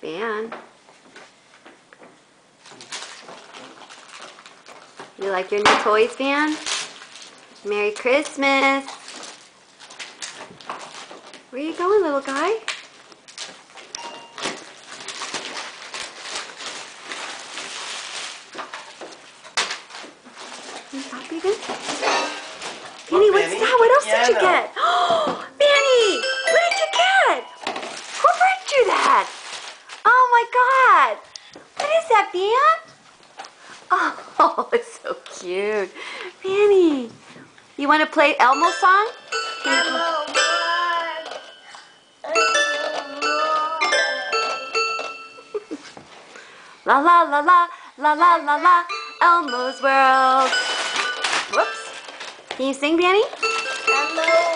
Van. You like your new toys, Van? Merry Christmas. Where you going, little guy? You happy then? Benny, what's that? What else did you get? Oh, Benny! What did you get? Who brought you that? Oh my God! What is that, Ben? Oh, it's so cute. Benny, you want to play Elmo's song? La la la la, la la la la, Elmo's World. Whoops. Can you sing, Benny? Elmo